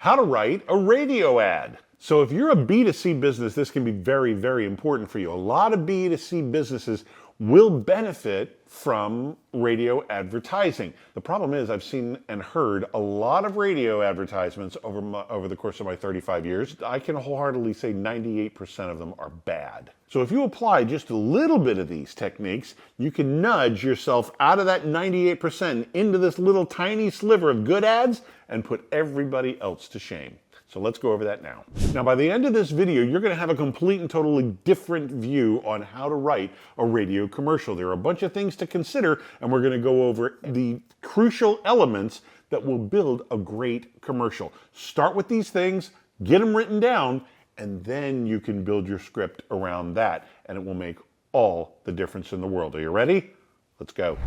how to write a radio ad. So if you're a B2C business, this can be very, very important for you. A lot of B2C businesses will benefit from radio advertising. The problem is I've seen and heard a lot of radio advertisements over the course of my 35 years. I can wholeheartedly say 98% of them are bad. So if you apply just a little bit of these techniques, you can nudge yourself out of that 98% into this little tiny sliver of good ads and put everybody else to shame. So let's go over that now. Now, by the end of this video, you're going to have a complete and totally different view on how to write a radio commercial. There are a bunch of things to consider, and we're going to go over the crucial elements that will build a great commercial. Start with these things, get them written down, and then you can build your script around that, and it will make all the difference in the world. Are you ready? Let's go.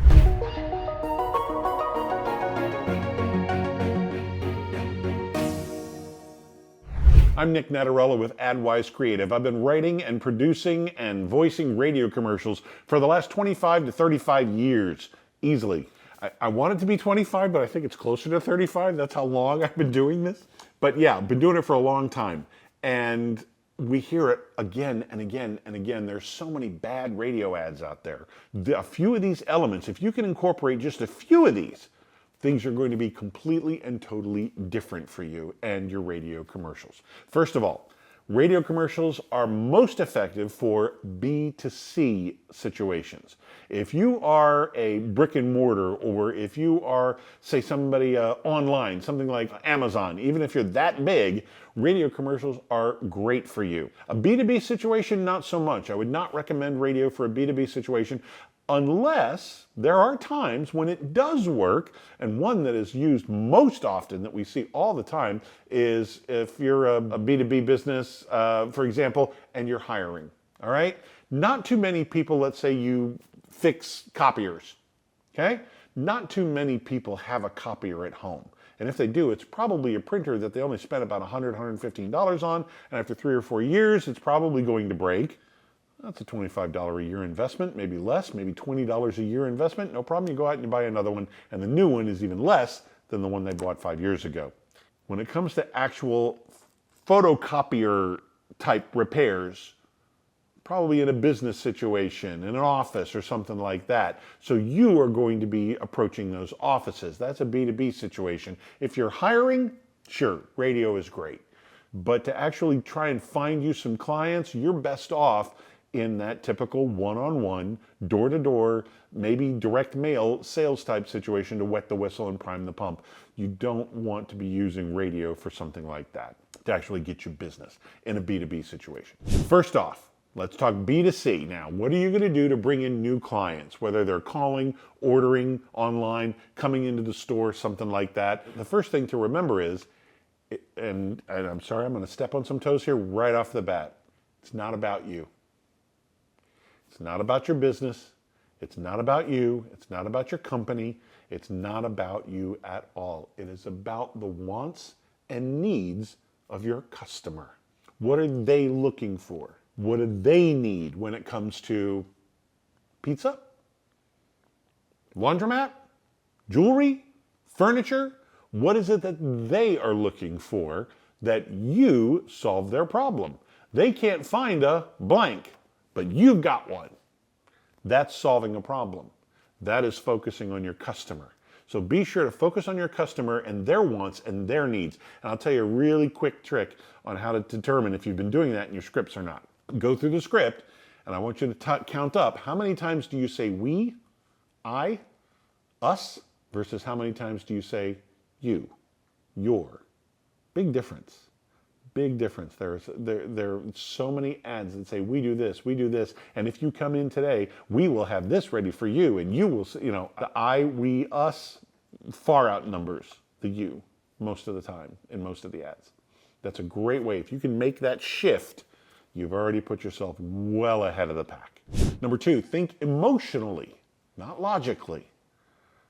I'm Nick Natarella with AdWise Creative. I've been writing and producing and voicing radio commercials for the last 25 to 35 years, easily. I want it to be 25, but I think it's closer to 35. That's how long I've been doing this. But yeah, I've been doing it for a long time. And we hear it again and again and again. There's so many bad radio ads out there. A few of these elements, if you can incorporate just a few of these, things are going to be completely and totally different for you and your radio commercials. First of all, radio commercials are most effective for B2C situations. If you are a brick and mortar, or if you are, say, somebody online, something like Amazon, even if you're that big, radio commercials are great for you. A B2B situation, not so much. I would not recommend radio for a B2B situation unless there are times when it does work, and one that is used most often that we see all the time is if you're a B2B business, for example, and you're hiring, all right? Not too many people, let's say you fix copiers, okay? Not too many people have a copier at home. And if they do, it's probably a printer that they only spent about $100, $115 on, and after 3 or 4 years, it's probably going to break. That's a $25 a year investment, maybe less, maybe $20 a year investment. No problem, you go out and you buy another one, and the new one is even less than the one they bought 5 years ago. When it comes to actual photocopier type repairs, probably in a business situation, in an office or something like that. So you are going to be approaching those offices. That's a B2B situation. If you're hiring, sure, radio is great. But to actually try and find you some clients, you're best off in that typical one-on-one, door-to-door, maybe direct mail sales type situation to wet the whistle and prime the pump. You don't want to be using radio for something like that to actually get you business in a B2B situation. First off, let's talk B2C. Now, what are you going to do to bring in new clients, whether they're calling, ordering online, coming into the store, something like that? The first thing to remember is, and I'm sorry, I'm going to step on some toes here right off the bat, it's not about you. It's not about your business. It's not about you. It's not about your company. It's not about you at all. It is about the wants and needs of your customer. What are they looking for? What do they need when it comes to pizza, laundromat, jewelry, furniture? What is it that they are looking for that you solve their problem? They can't find a blank, but you've got one. That's solving a problem. That is focusing on your customer. So be sure to focus on your customer and their wants and their needs. And I'll tell you a really quick trick on how to determine if you've been doing that in your scripts or not. Go through the script, and I want you to count up how many times do you say we, I, us, versus how many times do you say you, your. Big difference. Big difference. There are so many ads that say we do this, and if you come in today, we will have this ready for you, and you will, the I, we, us far outnumbers the you most of the time in most of the ads. That's a great way. If you can make that shift, you've already put yourself well ahead of the pack. Number 2, think emotionally, not logically.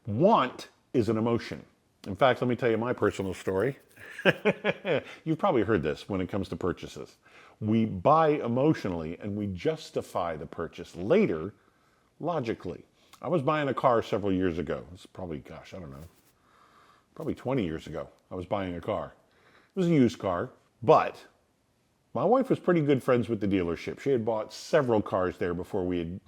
Want is an emotion. In fact, let me tell you my personal story. You've probably heard this when it comes to purchases. We buy emotionally and we justify the purchase later logically. I was buying a car several years ago. It's probably, gosh, I don't know, probably 20 years ago. I was buying a car. It was a used car, but my wife was pretty good friends with the dealership. She had bought several cars there before we had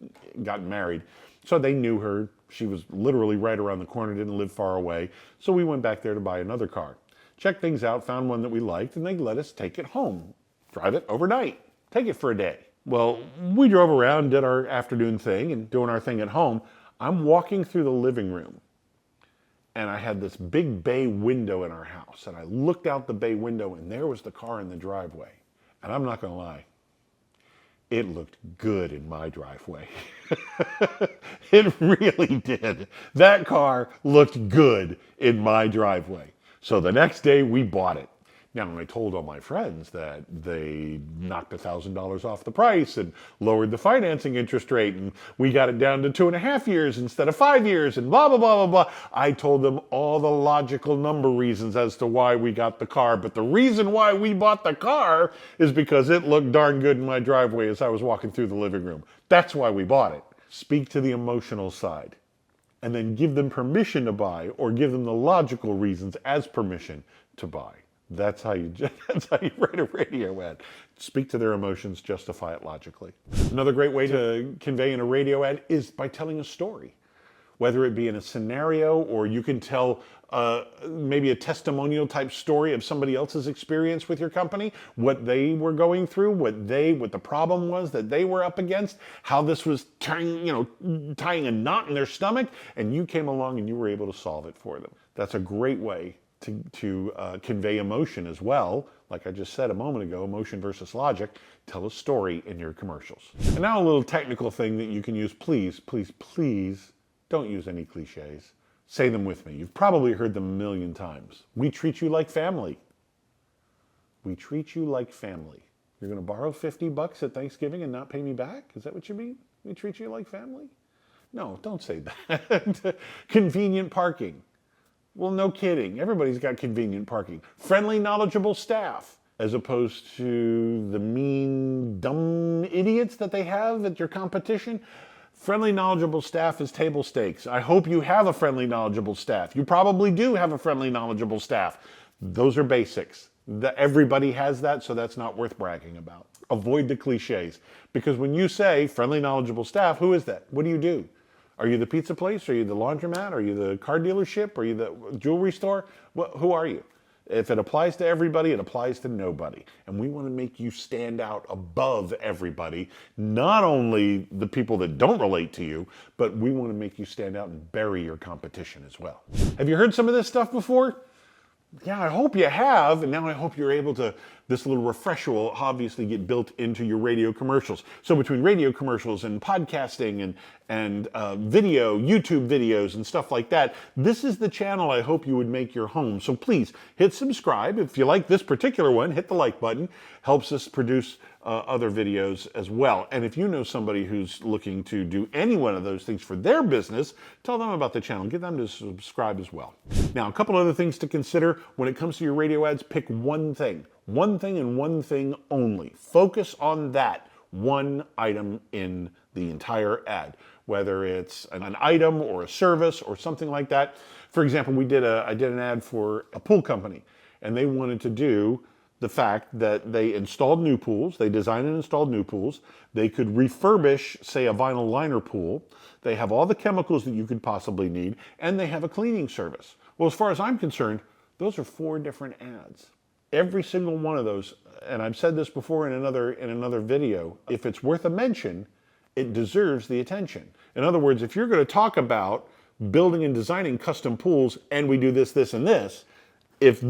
gotten married. So they knew her. She was literally right around the corner, didn't live far away. So we went back there to buy another car. Checked things out, found one that we liked, and they let us take it home. Drive it overnight. Take it for a day. Well, we drove around, did our afternoon thing, and doing our thing at home. I'm walking through the living room, and I had this big bay window in our house. And I looked out the bay window, and there was the car in the driveway. And I'm not going to lie, it looked good in my driveway. It really did. That car looked good in my driveway. So the next day we bought it. Now, I told all my friends that they knocked $1,000 off the price and lowered the financing interest rate, and we got it down to 2.5 years instead of 5 years, and blah, blah, blah, blah, blah. I told them all the logical number reasons as to why we got the car, but the reason why we bought the car is because it looked darn good in my driveway as I was walking through the living room. That's why we bought it. Speak to the emotional side, and then give them permission to buy, or give them the logical reasons as permission to buy. That's how you write a radio ad. Speak to their emotions, justify it logically. Another great way to convey in a radio ad is by telling a story. Whether it be in a scenario, or you can tell maybe a testimonial type story of somebody else's experience with your company, what they were going through, what the problem was that they were up against, how this was tying a knot in their stomach, and you came along and you were able to solve it for them. That's a great way to convey emotion as well. Like I just said a moment ago, emotion versus logic. Tell a story in your commercials. And now a little technical thing that you can use. Please, please, please don't use any cliches. Say them with me. You've probably heard them a million times. We treat you like family. We treat you like family. You're going to borrow $50 at Thanksgiving and not pay me back? Is that what you mean? We treat you like family? No, don't say that. Convenient parking. Well, no kidding. Everybody's got convenient parking. Friendly, knowledgeable staff, as opposed to the mean, dumb idiots that they have at your competition. Friendly, knowledgeable staff is table stakes. I hope you have a friendly, knowledgeable staff. You probably do have a friendly, knowledgeable staff. Those are basics. Everybody has that, so that's not worth bragging about. Avoid the cliches, because when you say friendly, knowledgeable staff, who is that? What do you do? Are you the pizza place? Are you the laundromat? Are you the car dealership? Are you the jewelry store? Who are you? If it applies to everybody, it applies to nobody. And we want to make you stand out above everybody, not only the people that don't relate to you, but we want to make you stand out and bury your competition as well. Have you heard some of this stuff before? Yeah, I hope you have, and now I hope you're able to, this little refresher will obviously get built into your radio commercials. So between radio commercials and podcasting and video, YouTube videos and stuff like that, this is the channel I hope you would make your home. So please hit subscribe. If you like this particular one, hit the like button. Helps us produce other videos as well. And if you know somebody who's looking to do any one of those things for their business, tell them about the channel. Get them to subscribe as well. Now, a couple other things to consider when it comes to your radio ads. Pick one thing and one thing only. Focus on that one item in the entire ad, whether it's an item or a service or something like that. For example, I did an ad for a pool company, and they wanted to do the fact that they installed new pools, they designed and installed new pools, they could refurbish, say, a vinyl liner pool, they have all the chemicals that you could possibly need, and they have a cleaning service. Well, as far as I'm concerned, those are 4 different ads. Every single one of those, and I've said this before in another video, if it's worth a mention, it deserves the attention. In other words, if you're going to talk about building and designing custom pools, and we do this, this, and this, if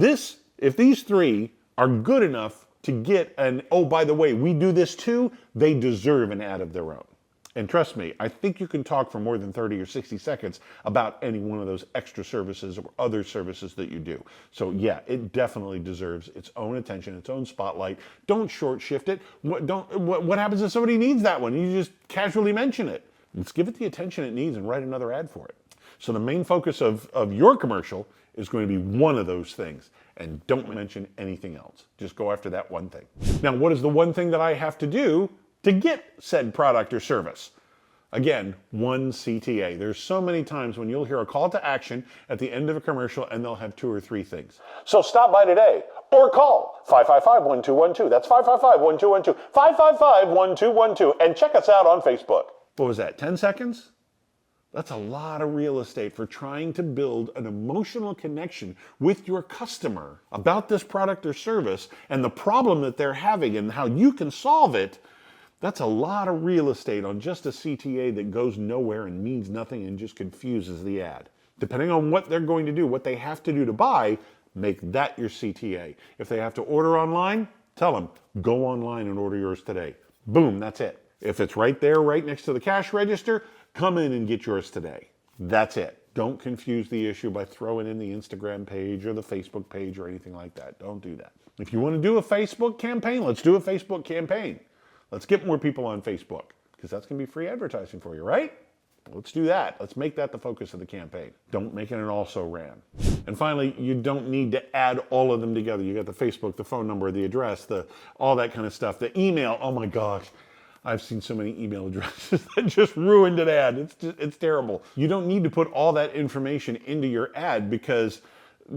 these 3 are good enough to get oh, by the way, we do this too, they deserve an ad of their own. And trust me, I think you can talk for more than 30 or 60 seconds about any one of those extra services or other services that you do. So yeah, it definitely deserves its own attention, its own spotlight. Don't short shift it. What happens if somebody needs that one? You just casually mention it. Let's give it the attention it needs and write another ad for it. So the main focus of your commercial is going to be one of those things. And don't mention anything else. Just go after that one thing. Now, what is the one thing that I have to do to get said product or service? Again, one CTA. There's so many times when you'll hear a call to action at the end of a commercial and they'll have 2 or 3 things. So stop by today or call 555-1212. That's 555-1212. 555-1212. And check us out on Facebook. What was that, 10 seconds? That's a lot of real estate for trying to build an emotional connection with your customer about this product or service and the problem that they're having and how you can solve it. That's a lot of real estate on just a CTA that goes nowhere and means nothing and just confuses the ad. Depending on what they're going to do, what they have to do to buy, make that your CTA. If they have to order online, tell them, go online and order yours today. Boom, that's it. If it's right there, right next to the cash register, come in and get yours today. That's it. Don't confuse the issue by throwing in the Instagram page or the Facebook page or anything like that. Don't do that. If you want to do a Facebook campaign, let's do a Facebook campaign. Let's get more people on Facebook because that's going to be free advertising for you, right? Let's do that. Let's make that the focus of the campaign. Don't make it an also ran. And finally, you don't need to add all of them together. You got the Facebook, the phone number, the address, all that kind of stuff. The email, oh my gosh. I've seen so many email addresses that just ruined an ad. It's terrible. You don't need to put all that information into your ad because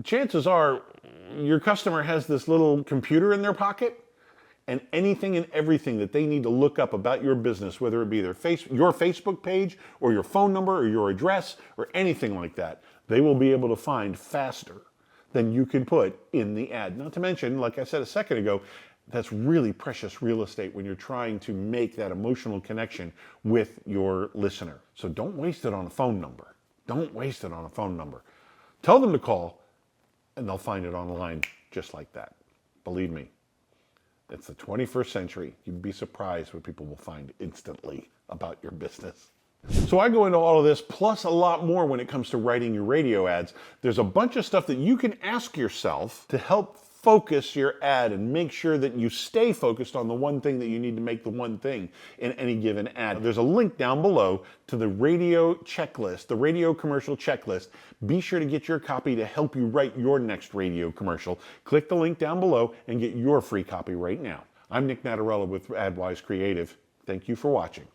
chances are your customer has this little computer in their pocket and anything and everything that they need to look up about your business, whether it be your Facebook page or your phone number or your address or anything like that, they will be able to find faster than you can put in the ad. Not to mention, like I said a second ago, that's really precious real estate when you're trying to make that emotional connection with your listener. So don't waste it on a phone number. Don't waste it on a phone number. Tell them to call and they'll find it online just like that. Believe me, it's the 21st century. You'd be surprised what people will find instantly about your business. So I go into all of this plus a lot more when it comes to writing your radio ads. There's a bunch of stuff that you can ask yourself to help focus your ad and make sure that you stay focused on the one thing that you need to make the one thing in any given ad. There's a link down below to the radio checklist, the radio commercial checklist. Be sure to get your copy to help you write your next radio commercial. Click the link down below and get your free copy right now. I'm Nick Natarella with AdWise Creative. Thank you for watching.